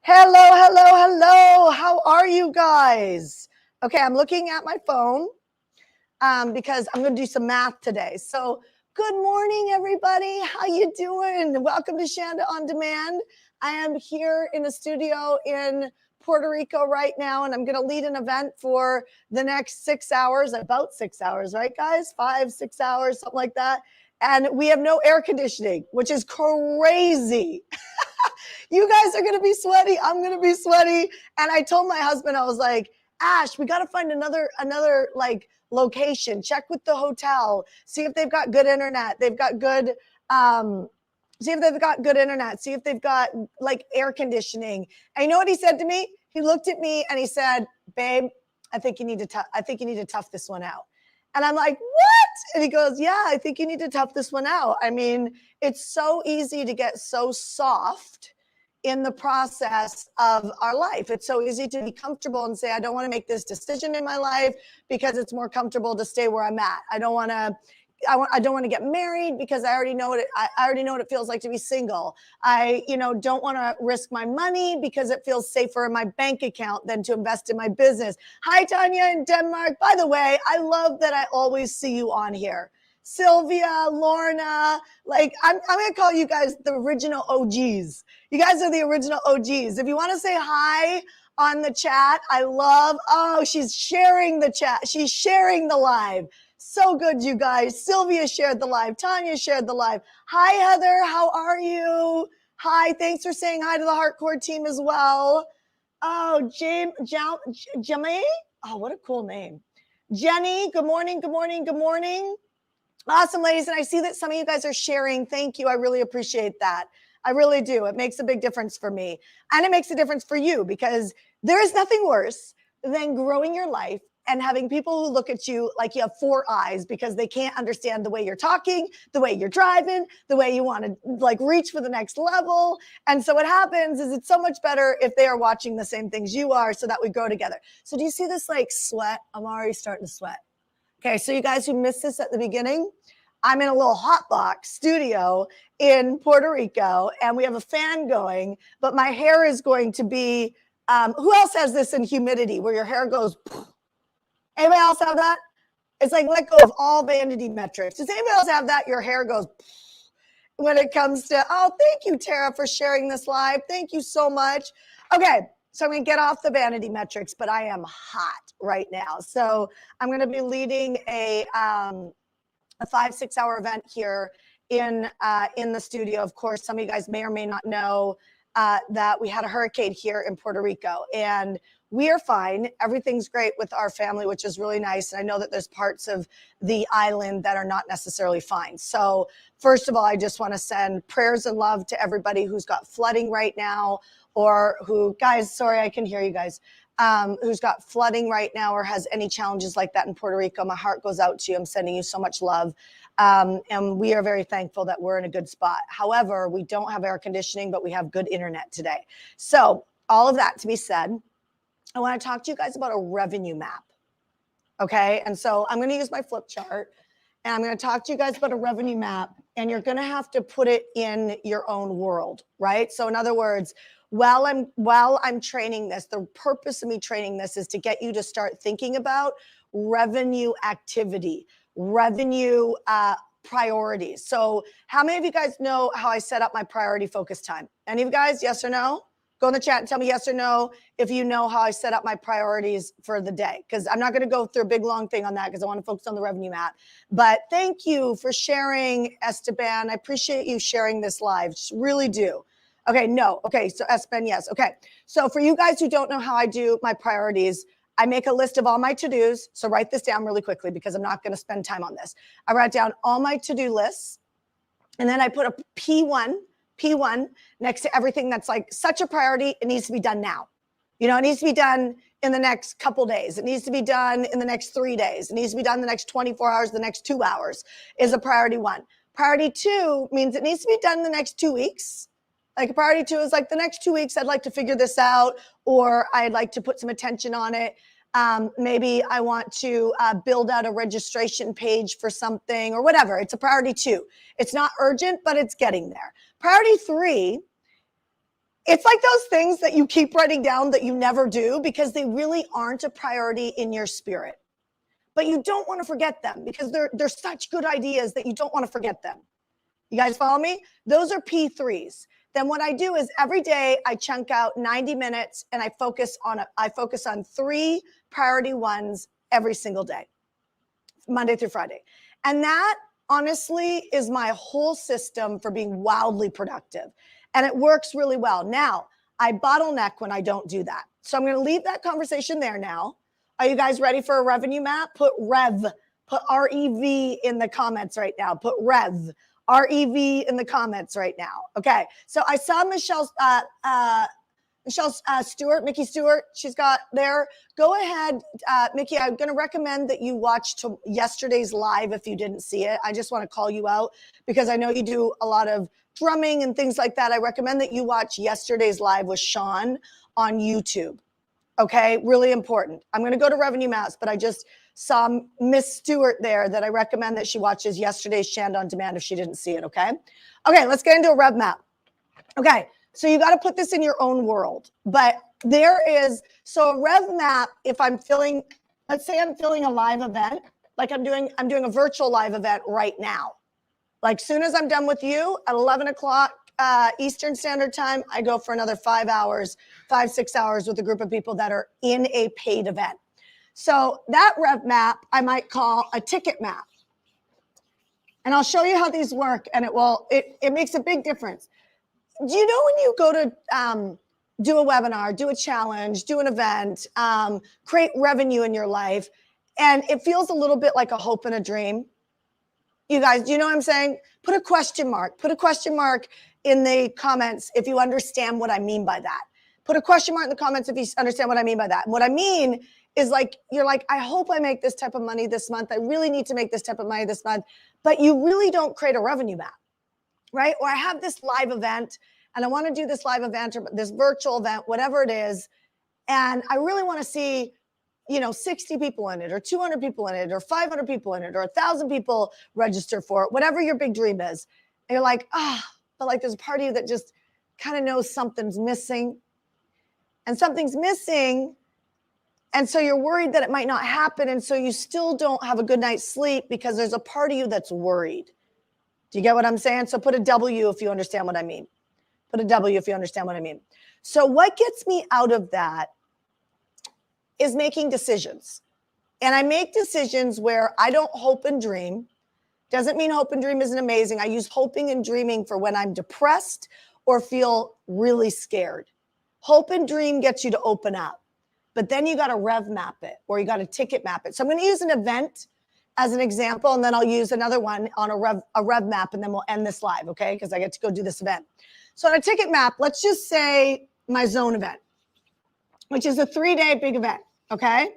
Hello, hello, hello. How are you guys? Okay, I'm looking at my phone because I'm going to do some math today. So, good morning, everybody. How you doing? Welcome to Shanda on Demand. I am here in a studio in Puerto Rico right now, and I'm going to lead an event for the next 6 hours, about 6 hours, right, guys? 5, 6 hours, something like that. And we have no air conditioning, which is crazy. You guys are going to be sweaty. I'm going to be sweaty. And I told my husband, I was like, Ash, we got to find another like location. Check with the hotel. See if they've got good internet. They've got good, see if they've got good internet. See if they've got like air conditioning. And you know what he said to me? He looked at me and he said, babe, I think you need to tough this one out. And I'm like, what? And he goes, yeah, I think you need to tough this one out. I mean, it's so easy to get so soft in the process of our life. It's so easy to be comfortable and say, I don't want to make this decision in my life because it's more comfortable to stay where I'm at. I don't want to get married because I already know what it feels like to be single. I, don't want to risk my money because it feels safer in my bank account than to invest in my business. Hi, Tanya in Denmark. By the way, I love that I always see you on here. Sylvia, Lorna, like I'm going to call you guys the original OGs. You guys are the original OGs. If you want to say hi on the chat, she's sharing the chat. She's sharing the live. So good, you guys. Sylvia shared the live. Tanya shared the live. Hi, Heather. How are you? Hi. Thanks for saying hi to the Heartcore team as well. Oh, Jamie. Oh, what a cool name. Jenny, good morning, good morning, good morning. Awesome, ladies. And I see that some of you guys are sharing. Thank you. I really appreciate that. I really do. It makes a big difference for me. And it makes a difference for you because there is nothing worse than growing your life and having people who look at you like you have 4 eyes because they can't understand the way you're talking, the way you're driving, the way you want to like reach for the next level. And so what happens is it's so much better if they are watching the same things you are so that we grow together. So do you see this like sweat? I'm already starting to sweat. Okay, so you guys who missed this at the beginning, I'm in a little hot box studio in Puerto Rico, and we have a fan going, but my hair is going to be, who else has this in humidity where your hair goes, poof? Anybody else have that? It's like let go of all vanity metrics. Does anybody else have that? Your hair goes poof when it comes to, oh, thank you, Tara, for sharing this live. Thank you so much. Okay. So I'm going to get off the vanity metrics, but I am hot right now. So I'm going to be leading a 5-6 hour event here in the studio. Of course, some of you guys may or may not know that we had a hurricane here in Puerto Rico, and we are fine. Everything's great with our family, which is really nice. And I know that there's parts of the island that are not necessarily fine. So first of all, I just want to send prayers and love to everybody who's got flooding right now, or who, guys, sorry, I can hear you guys, who's got flooding right now or has any challenges like that in Puerto Rico. My heart goes out to you. I'm sending you so much love. And we are very thankful that we're in a good spot. However, we don't have air conditioning, but we have good internet today. So all of that to be said, I want to talk to you guys about a revenue map. Okay. And so I'm going to use my flip chart and I'm going to talk to you guys about a revenue map, and you're going to have to put it in your own world, right? So in other words, while I'm training this, the purpose of me training this is to get you to start thinking about revenue activity, revenue priorities. So how many of you guys know how I set up my priority focus time? Any of you guys, yes or no? Go in the chat and tell me yes or no if you know how I set up my priorities for the day, because I'm not going to go through a big long thing on that because I want to focus on the revenue map. But thank you for sharing, Esteban. I appreciate you sharing this live. Just really do. Okay, no. Okay, so Esteban, yes. Okay, so for you guys who don't know how I do my priorities, I make a list of all my to-dos. So write this down really quickly because I'm not going to spend time on this. I write down all my to-do lists, and then I put a P1 next to everything that's like such a priority. It needs to be done now. You know, it needs to be done in the next couple days. It needs to be done in the next 3 days. It needs to be done in the next 24 hours, the next 2 hours is a priority 1. Priority 2 means it needs to be done in the next 2 weeks. Like a priority 2 is like the next 2 weeks, I'd like to figure this out, or I'd like to put some attention on it. Maybe I want to build out a registration page for something or whatever. It's a priority 2. It's not urgent, but it's getting there. Priority 3 It's like those things that you keep writing down that you never do because they really aren't a priority in your spirit. But you don't want to forget them because they're such good ideas that you don't want to forget them. You guys follow me? Those are P3s. Then what I do is every day I chunk out 90 minutes and I focus on 3 priority ones every single day, Monday through Friday. And that honestly is my whole system for being wildly productive. And it works really well. Now, I bottleneck when I don't do that. So I'm going to leave that conversation there now. Are you guys ready for a revenue map? Put REV, put REV in the comments right now. Put REV, REV in the comments right now. Okay. So I saw Stewart, Mickey Stewart, she's got there. Go ahead, Mickey, I'm going to recommend that you watch yesterday's live if you didn't see it. I just want to call you out because I know you do a lot of drumming and things like that. I recommend that you watch yesterday's live with Sean on YouTube. Okay, really important. I'm going to go to revenue maps, but I just saw Miss Stewart there that I recommend that she watches yesterday's Shanda on demand if she didn't see it. Okay, let's get into a rev map. Okay, so you got to put this in your own world, but there is, so a rev map, if I'm filling, let's say I'm filling a live event, like I'm doing a virtual live event right now. Like soon as I'm done with you at 11 o'clock Eastern Standard Time, I go for another 5 hours, 6 hours with a group of people that are in a paid event. So that rev map, I might call a ticket map. And I'll show you how these work and it makes a big difference. Do you know when you go to do a webinar, do a challenge, do an event, create revenue in your life, and it feels a little bit like a hope and a dream? You guys, do you know what I'm saying? Put a question mark. Put a question mark in the comments if you understand what I mean by that. Put a question mark in the comments if you understand what I mean by that. And what I mean is like, you're like, I hope I make this type of money this month. I really need to make this type of money this month. But you really don't create a revenue map, right? Or I have this live event and I want to do this live event or this virtual event, whatever it is. And I really want to see 60 people in it or 200 people in it or 500 people in it or 1,000 people register for it, whatever your big dream is. And you're like, but like there's a part of you that just kind of knows something's missing and something's missing. And so you're worried that it might not happen. And so you still don't have a good night's sleep because there's a part of you that's worried. Do you get what I'm saying? So put a W if you understand what I mean. Put a W if you understand what I mean. So what gets me out of that is making decisions. And I make decisions where I don't hope and dream. Doesn't mean hope and dream isn't amazing. I use hoping and dreaming for when I'm depressed or feel really scared. Hope and dream gets you to open up. But then you got to rev map it or you got to ticket map it. So I'm going to use an event as an example, and then I'll use another one on a rev map, and then we'll end this live, okay? Because I get to go do this event. So on a ticket map, let's just say my zone event, which is a 3-day big event, okay?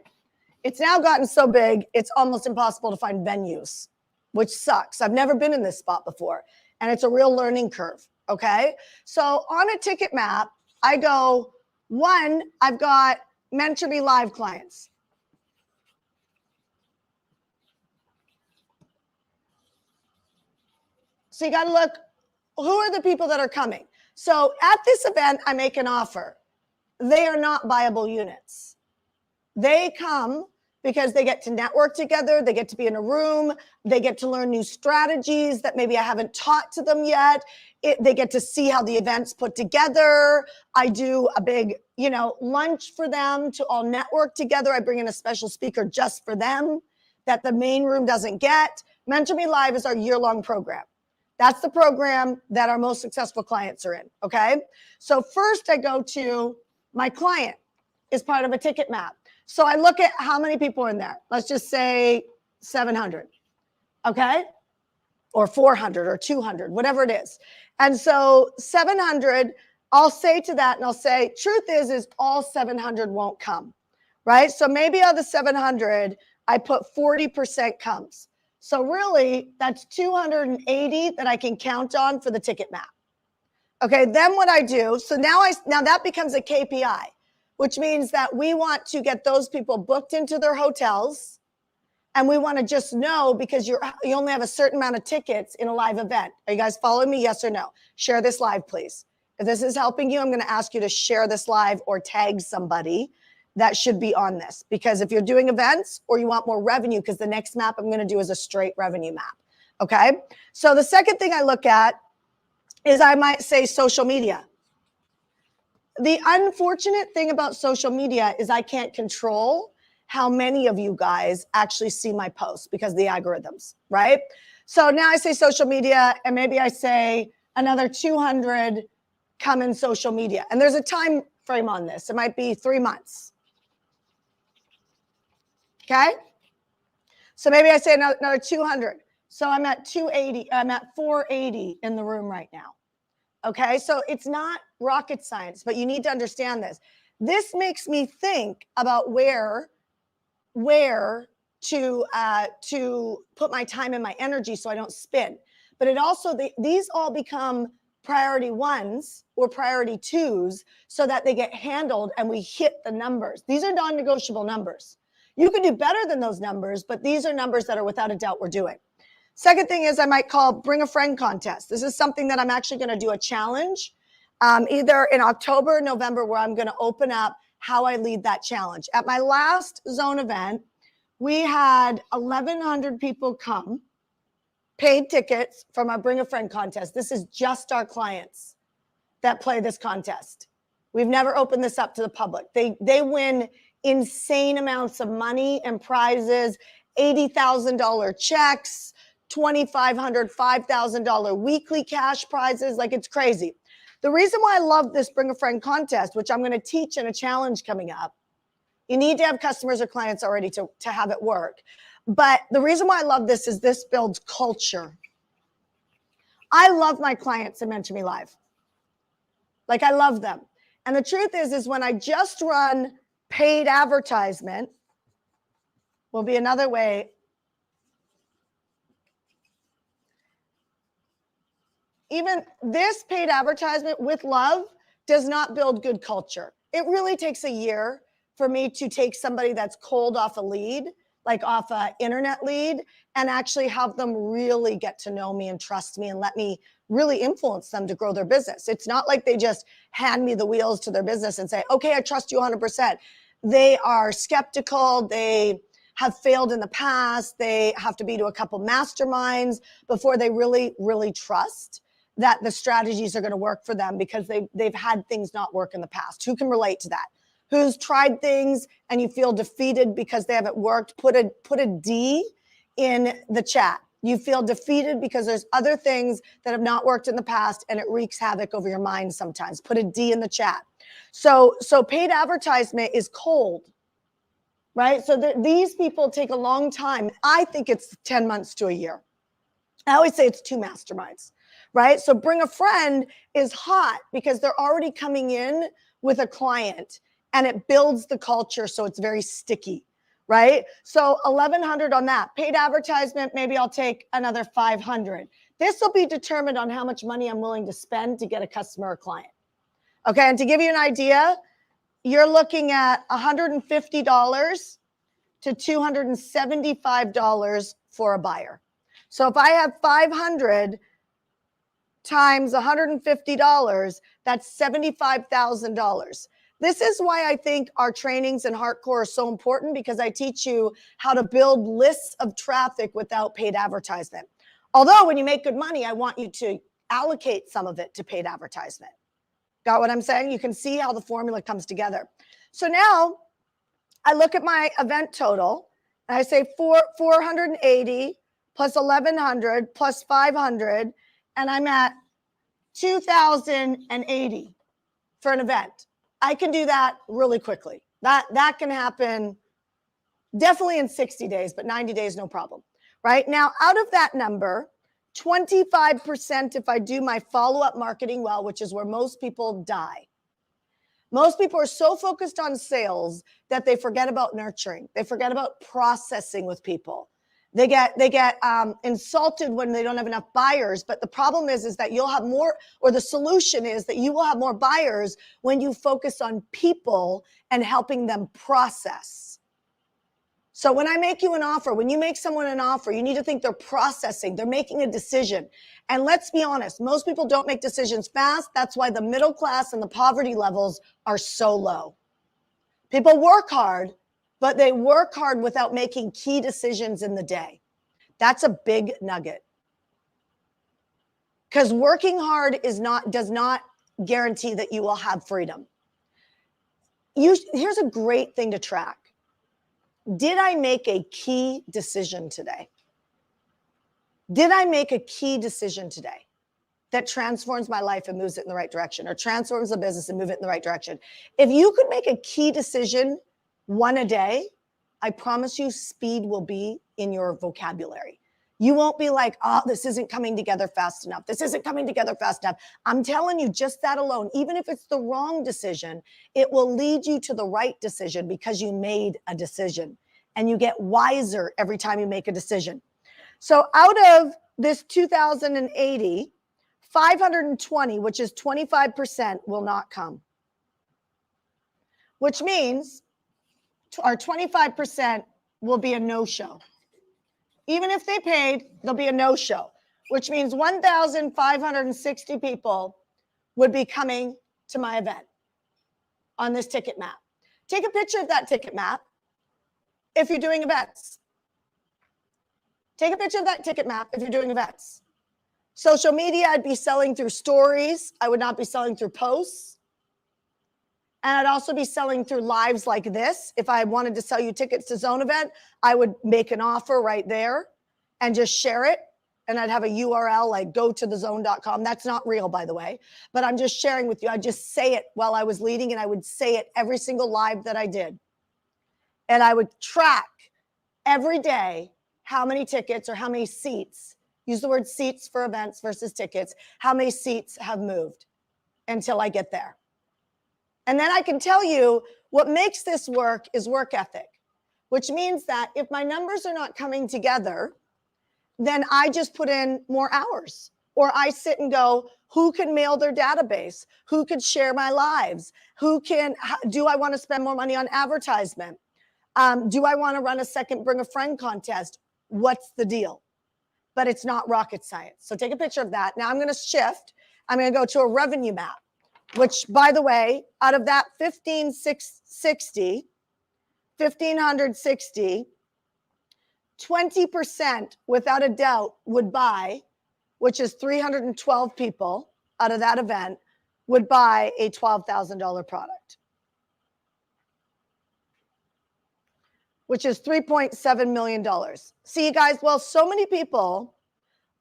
It's now gotten so big, it's almost impossible to find venues, which sucks. I've never been in this spot before, and it's a real learning curve, okay? So on a ticket map, I go, 1, I've got meant to be live clients. So you got to look, who are the people that are coming? So at this event, I make an offer. They are not viable units. They come because they get to network together. They get to be in a room. They get to learn new strategies that maybe I haven't taught to them yet. They get to see how the event's put together. I do a big, lunch for them to all network together. I bring in a special speaker just for them that the main room doesn't get. Mentor Me Live is our year-long program. That's the program that our most successful clients are in, okay? So first I go to my client is part of a ticket map. So I look at how many people are in there. Let's just say 700, okay? Or 400 or 200, whatever it is. And so 700, I'll say to that and I'll say, truth is all 700 won't come, right? So maybe out of the 700, I put 40% comes. So really, that's 280 that I can count on for the ticket map. Okay, then what I do, so now that becomes a KPI, which means that we want to get those people booked into their hotels, and we want to just know because you only have a certain amount of tickets in a live event. Are you guys following me? Yes or no? Share this live, please. If this is helping you, I'm going to ask you to share this live or tag somebody that should be on this. Because if you're doing events or you want more revenue, because the next map I'm going to do is a straight revenue map. Okay. So the second thing I look at is I might say social media. The unfortunate thing about social media is I can't control how many of you guys actually see my posts because of the algorithms, right? So now I say social media, and maybe I say another 200 come in social media. And there's a time frame on this. It might be 3 months. Okay? So maybe I say another 200. So I'm at 280. I'm at 480 in the room right now. Okay? So it's not rocket science, but you need to understand this. This makes me think about where to put my time and my energy so I don't spin. But it also, these all become priority ones or priority twos so that they get handled and we hit the numbers. These are non-negotiable numbers. You can do better than those numbers, but these are numbers that are without a doubt we're doing. Second thing is I might call Bring a Friend contest. This is something that I'm actually going to do a challenge either in October or November where I'm going to open up how I lead that challenge. At my last zone event, we had 1,100 people come, paid tickets from our Bring a Friend contest. This is just our clients that play this contest. We've never opened this up to the public. They win insane amounts of money and prizes, $80,000 checks, $2,500, $5,000 weekly cash prizes. Like, it's crazy. The reason why I love this Bring a Friend contest, which I'm going to teach in a challenge coming up, you need to have customers or clients already to have it work. But the reason why I love this is this builds culture. I love my clients in Mentor Me Live. Like, I love them. And the truth is when I just run paid advertisement, will be another way. Even this paid advertisement with love does not build good culture. It really takes a year for me to take somebody that's cold off a lead, like off an internet lead, and actually have them really get to know me and trust me and let me really influence them to grow their business. It's not like they just hand me the wheels to their business and say, okay, I trust you 100%. They are skeptical. They have failed in the past. They have to be to a couple masterminds before they really, really trust that the strategies are going to work for them because they've had things not work in the past. Who can relate to that? Who's tried things and you feel defeated because they haven't worked? Put a D in the chat. You feel defeated because there's other things that have not worked in the past and it wreaks havoc over your mind sometimes. Put a D in the chat. So paid advertisement is cold, right? So these people take a long time. I think it's 10 months to a year. I always say it's 2 masterminds, right? So Bring a Friend is hot because they're already coming in with a client and it builds the culture so it's very sticky, right? So 1,100 on that. Paid advertisement, maybe I'll take another 500. This will be determined on how much money I'm willing to spend to get a customer or client. Okay, and to give you an idea, you're looking at $150 to $275 for a buyer. So if I have 500 times $150, that's $75,000. This is why I think our trainings in Hardcore are so important, because I teach you how to build lists of traffic without paid advertisement. Although when you make good money, I want you to allocate some of it to paid advertisement. Got what I'm saying? You can see how the formula comes together. So now I look at my event total and I say 480 plus 1,100 plus 500, and I'm at 2,080 for an event. I can do that really quickly. That can happen definitely in 60 days, but 90 days, no problem. Right now, out of that number, 25% if I do my follow-up marketing well, which is where most people die. Most people are so focused on sales that they forget about nurturing. They forget about processing with people. They get insulted when they don't have enough buyers. But the problem is that you'll have more, or the solution is that you will have more buyers when you focus on people and helping them process. So when I make you an offer, when you make someone an offer, you need to think they're processing, they're making a decision. And let's be honest, most people don't make decisions fast. That's why the middle class and the poverty levels are so low. People work hard, but they work hard without making key decisions in the day. That's a big nugget. Because working hard does not guarantee that you will have freedom. Here's a great thing to track. Did I make a key decision today? Did I make a key decision today that transforms my life and moves it in the right direction, or transforms the business and move it in the right direction? If you could make a key decision one a day, I promise you speed will be in your vocabulary. You won't be like, oh, this isn't coming together fast enough. This isn't coming together fast enough. I'm telling you, just that alone, even if it's the wrong decision, it will lead you to the right decision because you made a decision, and you get wiser every time you make a decision. So out of this 2,080, 520, which is 25%, will not come, which means our 25% will be a no-show. Even if they paid, there'll be a no-show, which means 1,560 people would be coming to my event on this ticket map. Take a picture of that ticket map if you're doing events. Take a picture of that ticket map if you're doing events. Social media, I'd be selling through stories. I would not be selling through posts. And I'd also be selling through lives like this. If I wanted to sell you tickets to Zone event, I would make an offer right there and just share it. And I'd have a URL like go to thezone.com. That's not real, by the way, but I'm just sharing with you. I just say it while I was leading, and I would say it every single live that I did. And I would track every day how many tickets or how many seats, use the word seats for events versus tickets, how many seats have moved until I get there. And then I can tell you what makes this work is work ethic, which means that if my numbers are not coming together, then I just put in more hours, or I sit and go, who can mail their database? Who could share my lives? Do I want to spend more money on advertisement? Do I want to run a second bring a friend contest? What's the deal? But it's not rocket science. So take a picture of that. Now I'm going to shift. I'm going to go to a revenue map, which, by the way, out of that 1,560, 20% without a doubt would buy, which is 312 people out of that event would buy a $12,000 product, which is $3.7 million. See, you guys, well, so many people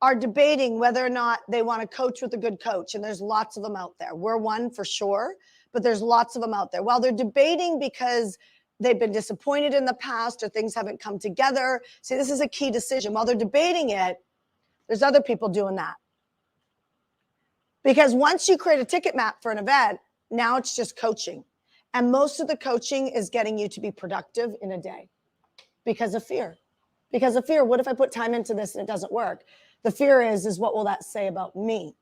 are debating whether or not they want to coach with a good coach. And there's lots of them out there. We're one for sure, but there's lots of them out there. While they're debating because they've been disappointed in the past or things haven't come together. See, this is a key decision. While they're debating it, there's other people doing that. Because once you create a ticket map for an event, now it's just coaching. And most of the coaching is getting you to be productive in a day because of fear. Because of fear, what if I put time into this and it doesn't work? The fear is what will that say about me,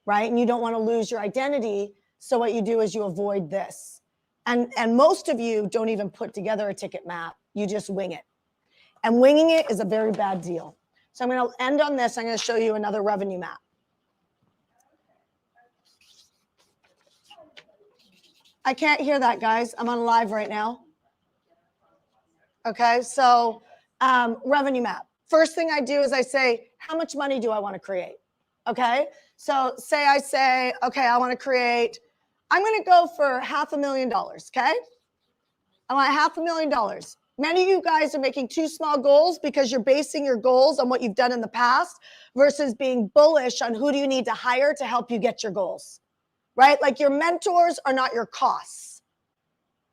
right? And you don't want to lose your identity. So what you do is you avoid this. And most of you don't even put together a ticket map. You just wing it. And winging it is a very bad deal. So I'm going to end on this. I'm going to show you another revenue map. I can't hear that, guys. I'm on live right now. Okay, so revenue map. First thing I do is I say, how much money do I want to create? Okay, so I say, okay, I want to create, I'm going to go for $500,000, okay? I want $500,000. Many of you guys are making too small goals because you're basing your goals on what you've done in the past versus being bullish on who do you need to hire to help you get your goals, right? Like your mentors are not your costs.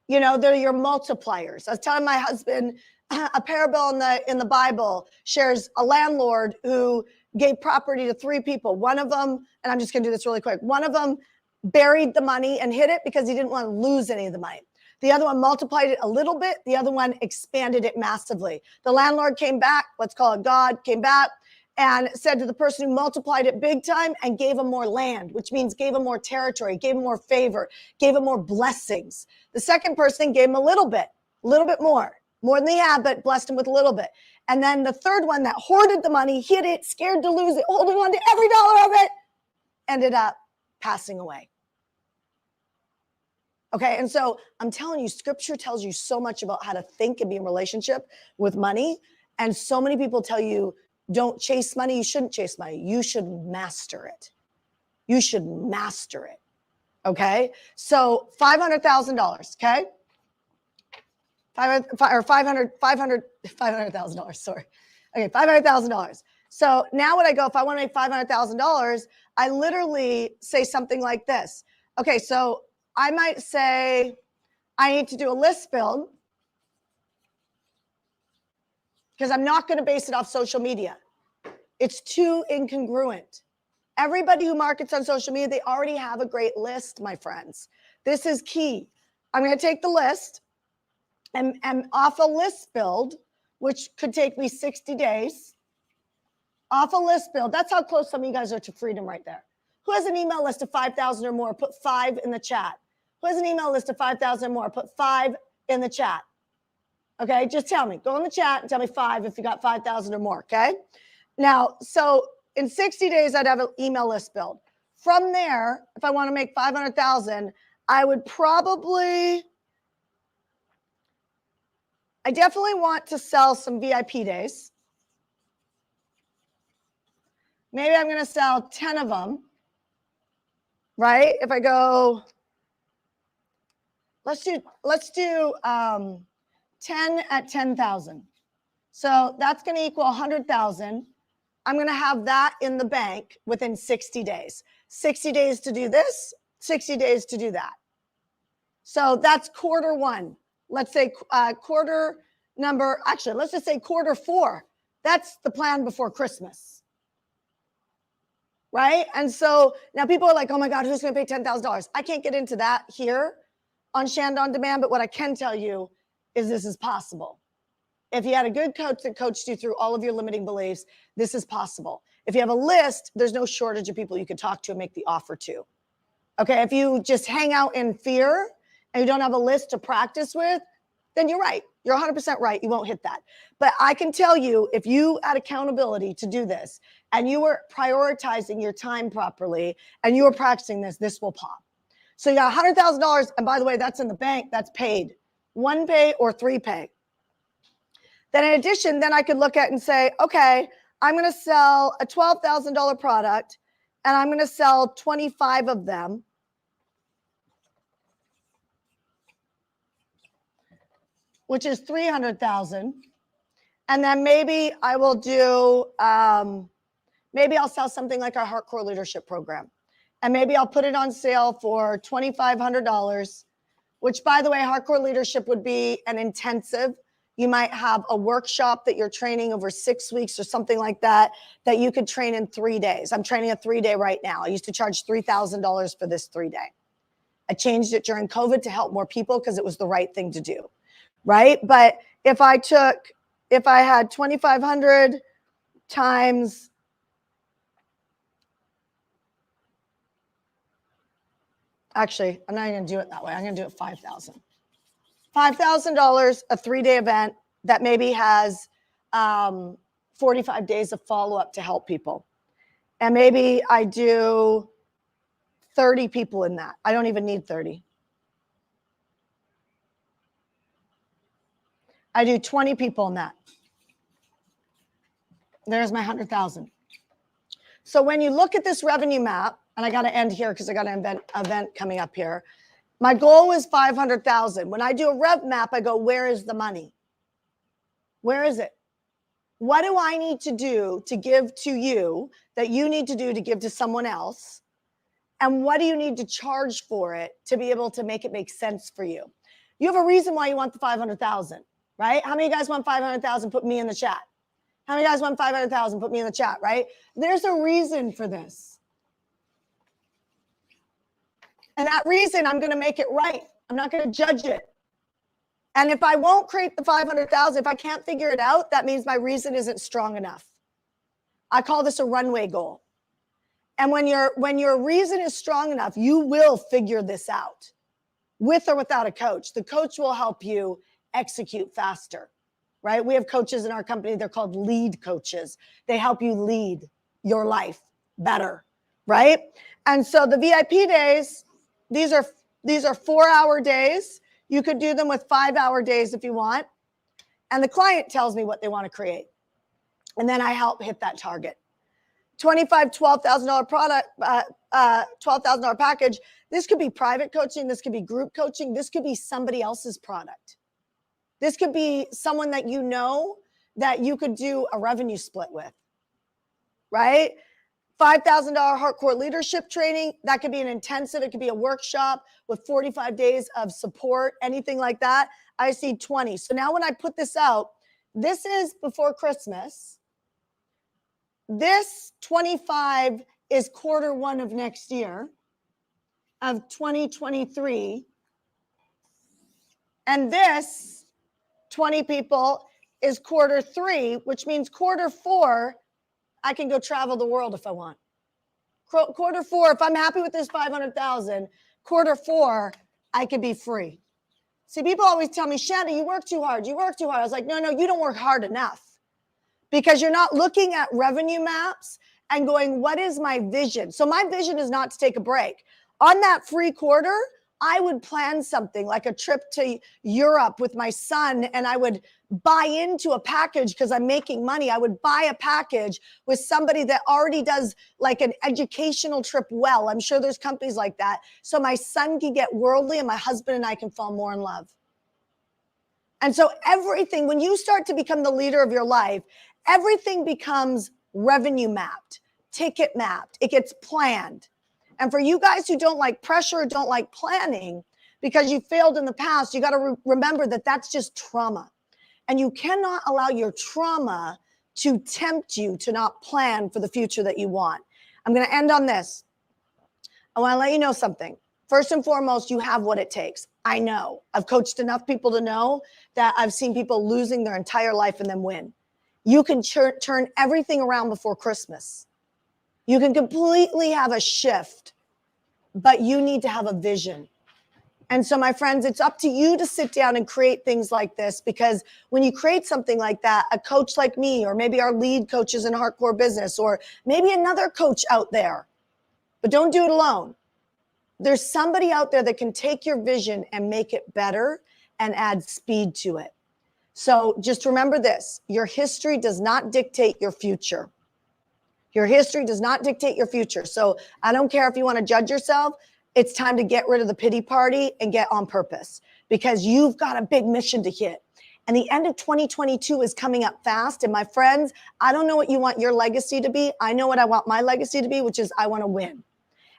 You know, they're your multipliers. I was telling my husband, a parable in the Bible shares a landlord who gave property to 3 people. One of them, and I'm just going to do this really quick. One of them buried the money and hid it because he didn't want to lose any of the money. The other one multiplied it a little bit. The other one expanded it massively. The landlord came back, let's call it God, came back and said to the person who multiplied it big time and gave him more land, which means gave him more territory, gave him more favor, gave him more blessings. The second person gave him a little bit more. more than he had, but blessed him with a little bit. And then the third one that hoarded the money, hid it, scared to lose it, holding on to every dollar of it, ended up passing away. Okay, and so I'm telling you, scripture tells you so much about how to think and be in relationship with money. And so many people tell you, don't chase money. You shouldn't chase money. You should master it. You should master it. Okay, so $500,000. Okay, $500,000. Sorry. Okay, $500,000. So now when I go, if I want to make $500,000, I literally say something like this. Okay, so I might say I need to do a list build because I'm not going to base it off social media. It's too incongruent. Everybody who markets on social media, they already have a great list, my friends. This is key. I'm going to take the list and off a list build, which could take me 60 days, off a list build. That's how close some of you guys are to freedom right there. Who has an email list of 5,000 or more? Put 5 in the chat. Who has an email list of 5,000 or more? Put 5 in the chat. Okay, just tell me. Go in the chat and tell me 5 if you got 5,000 or more, okay? Now, so in 60 days, I'd have an email list build. From there, if I want to make 500,000, I would probably, I definitely want to sell some VIP days. Maybe I'm going to sell 10 of them, right? If I go, let's do 10 at 10,000. So that's going to equal 100,000. I'm going to have that in the bank within 60 days. 60 days to do this, 60 days to do that. So that's quarter one. Let's say quarter number, actually, let's just say quarter 4. That's the plan before Christmas. Right? And so now people are like, oh my God, who's going to pay $10,000? I can't get into that here on Shanda On Demand, but what I can tell you is this is possible. If you had a good coach that coached you through all of your limiting beliefs, this is possible. If you have a list, there's no shortage of people you can talk to and make the offer to. Okay, if you just hang out in fear and you don't have a list to practice with, then you're right. You're 100% right. You won't hit that. But I can tell you, if you had accountability to do this and you were prioritizing your time properly and you were practicing this, this will pop. So you got $100,000. And by the way, that's in the bank. That's paid. 1 pay or 3 pay. Then in addition, then I could look at and say, okay, I'm going to sell a $12,000 product and I'm going to sell 25 of them. Which is 300,000. And then maybe I will do, maybe I'll sell something like our Hardcore Leadership Program. And maybe I'll put it on sale for $2,500, which by the way, Hardcore Leadership would be an intensive. You might have a workshop that you're training over 6 weeks or something like that, that you could train in 3 days. I'm training a 3-day right now. I used to charge $3,000 for this 3-day. I changed it during COVID to help more people because it was the right thing to do. Right? But if I had 2,500 times, actually, I'm not even going to do it that way. I'm going to do it 5,000. $5,000, a 3-day event that maybe has 45 days of follow-up to help people. And maybe I do 30 people in that. I don't even need 30. I do 20 people in that. There's my 100,000. So when you look at this revenue map, and I got to end here because I got an event coming up here. My goal is 500,000. When I do a rev map, I go, where is the money? Where is it? What do I need to do to give to you that you need to do to give to someone else? And what do you need to charge for it to be able to make it make sense for you? You have a reason why you want the 500,000. Right? How many of you guys want 500,000? Put me in the chat. How many of you guys want 500,000? Put me in the chat, right? There's a reason for this. And that reason, I'm going to make it right. I'm not going to judge it. And if I won't create the 500,000, if I can't figure it out, that means my reason isn't strong enough. I call this a runway goal. And when your reason is strong enough, you will figure this out with or without a coach. The coach will help you execute faster, right? We have coaches in our company. They're called lead coaches. They help you lead your life better, right? And so the VIP days, these are 4-hour days. You could do them with 5-hour days if you want. And the client tells me what they want to create. And then I help hit that target. $12,000 product, $12,000 package. This could be private coaching. This could be group coaching. This could be somebody else's product. This could be someone that you know that you could do a revenue split with, right? $5,000 hardcore leadership training. That could be an intensive. It could be a workshop with 45 days of support, anything like that. I see 20. So now when I put this out, this is before Christmas. This 25 is Q1 of next year, of 2023. And this 20 people is Q3, which means Q4, I can go travel the world if I want. Q4, if I'm happy with this 500,000, Q4, I could be free. See, people always tell me, Shanda, you work too hard. You work too hard. I was like, no, you don't work hard enough. Because you're not looking at revenue maps and going, what is my vision? So my vision is not to take a break. On that free quarter, I would plan something like a trip to Europe with my son, and I would buy into a package because I'm making money. I would buy a package with somebody that already does like an educational trip well. I'm sure there's companies like that. So my son can get worldly and my husband and I can fall more in love. And so everything, when you start to become the leader of your life, everything becomes revenue mapped, ticket mapped. It gets planned. And for you guys who don't like pressure, don't like planning, because you failed in the past, you got to remember that that's just trauma. And you cannot allow your trauma to tempt you to not plan for the future that you want. I'm going to end on this. I want to let you know something. First and foremost, you have what it takes. I know. I've coached enough people to know that I've seen people losing their entire life and then win. You can turn everything around before Christmas. You can completely have a shift, but you need to have a vision. And so, my friends, it's up to you to sit down and create things like this, because when you create something like that, a coach like me, or maybe our lead coaches in hardcore business, or maybe another coach out there, but don't do it alone. There's somebody out there that can take your vision and make it better and add speed to it. So just remember this, your history does not dictate your future. Your history does not dictate your future. So I don't care if you want to judge yourself. It's time to get rid of the pity party and get on purpose, because you've got a big mission to hit. And the end of 2022 is coming up fast. And my friends, I don't know what you want your legacy to be. I know what I want my legacy to be, which is I want to win.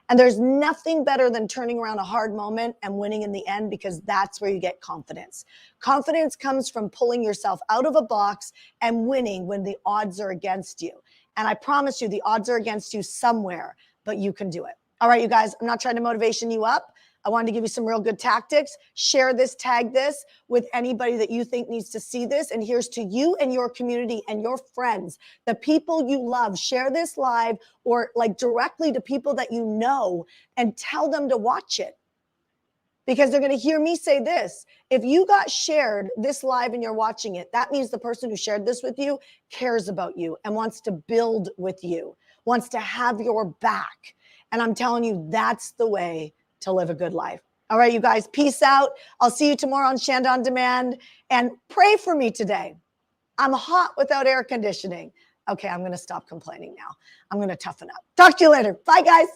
And there's nothing better than turning around a hard moment and winning in the end, because that's where you get confidence. Confidence comes from pulling yourself out of a box and winning when the odds are against you. And I promise you, the odds are against you somewhere, but you can do it. All right, you guys, I'm not trying to motivation you up. I wanted to give you some real good tactics. Share this, tag this with anybody that you think needs to see this. And here's to you and your community and your friends, the people you love. Share this live or like directly to people that you know and tell them to watch it, because they're going to hear me say this. If you got shared this live and you're watching it, that means the person who shared this with you cares about you and wants to build with you, wants to have your back. And I'm telling you, that's the way to live a good life. All right, you guys, peace out. I'll see you tomorrow on Shanda On Demand, and pray for me today. I'm hot without air conditioning. Okay, I'm going to stop complaining now. I'm going to toughen up. Talk to you later. Bye, guys.